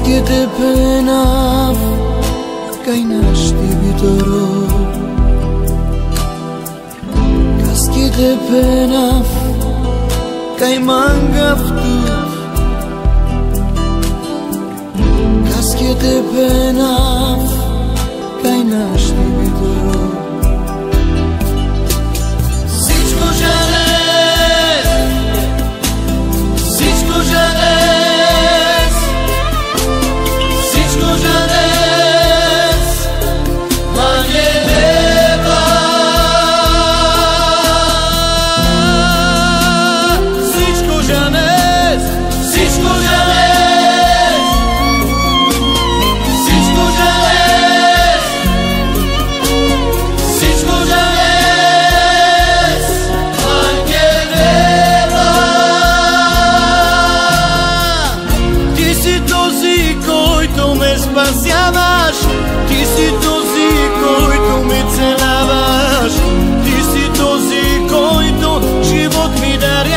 Casquete penaf, kainashti vitoro. Casquete penaf, kaimangaftu. Casquete penaf, kainashti vitoro. Всичко жалез, всичко жалез, манелева. Всичко жалез, всичко жалез, всичко жалез, всичко жалез, манелева. Ти си този, който ме спасяваш, ти си този, който ме целяваш, ти си този, който живот ми даряваш.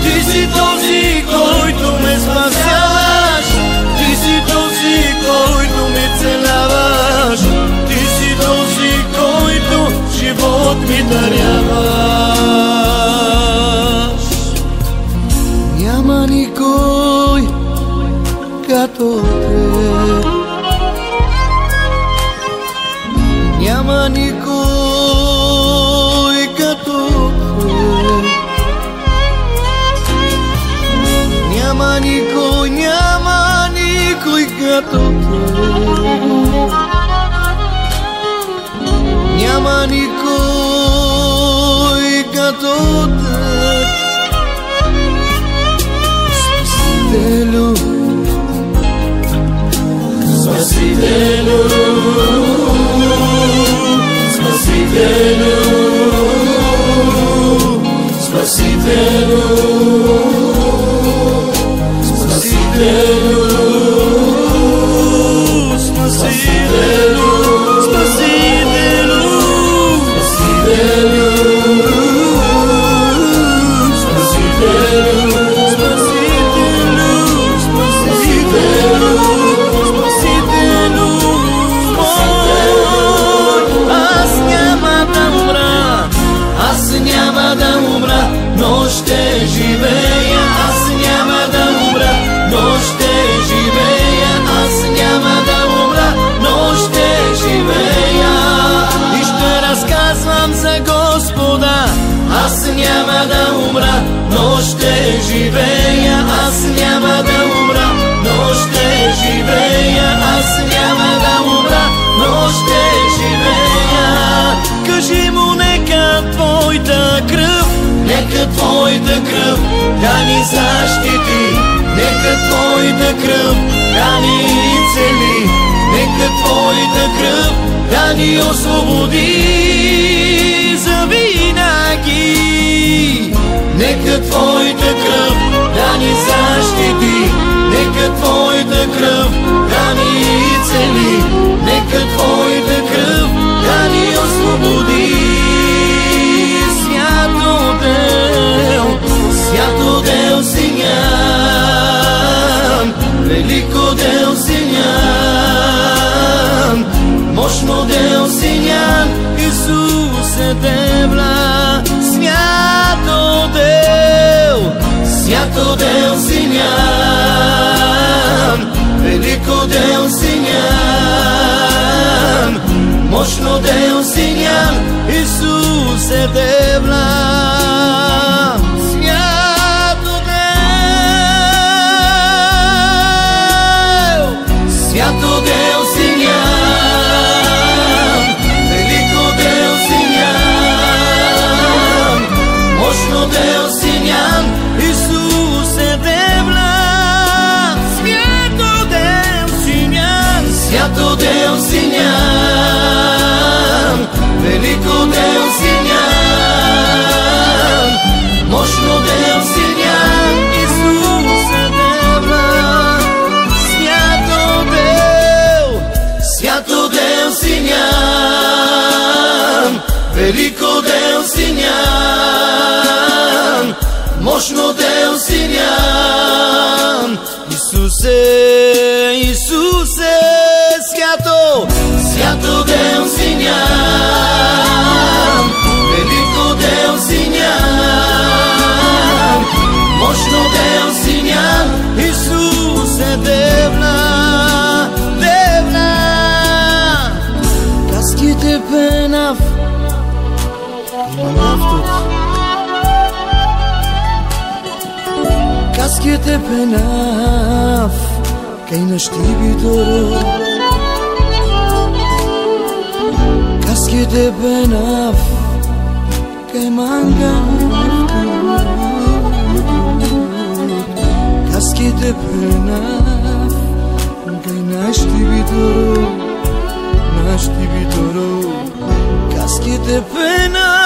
Ти си този, който ме спасяваш, ти си този, който ме целяваш, ти си този, който живот ми даряваш. Няма никой като те, няма никой като те, няма никой като те, няма никой като те. Spasitelu, Spasitelu, Spasitelu, Spasitelu, Spasitelu, Spasitelu, Spasitelu, Spasitelu, но ще живея, аз няма да умра, но ще живея, аз няма да умра, но ще живея. И ще разказвам за Господа, аз няма да умра, но ще живея, аз няма да умра, но ще живея, аз няма да умра, но ще живея. Кажи му, нека твоята кръв, нека твоята кръв да ни защити, нека твоята кръв да ни цели, нека твоята кръв да ни освободи завинаги. Нека твоята кръв да ни защити, нека твоята кръв да ни цели, нека твоята кръв да ни освободи. Свято дел си ням, велико дел си ням, мощно дел си ням, Исус е тебла. Свято дел moșno Deu siniam. Isuse, Isuse, schiato, schiato Deu siniam. Veliko Deu siniam, moșno Deu siniam. Isuse, Devna, Devna, kaskite penaf, manaftot. Kaskite penaf, kaj našti bitoro. Kaskite penaf, kaj manga. Kaskite penaf, kaj našti bitoro. Kaskite penaf.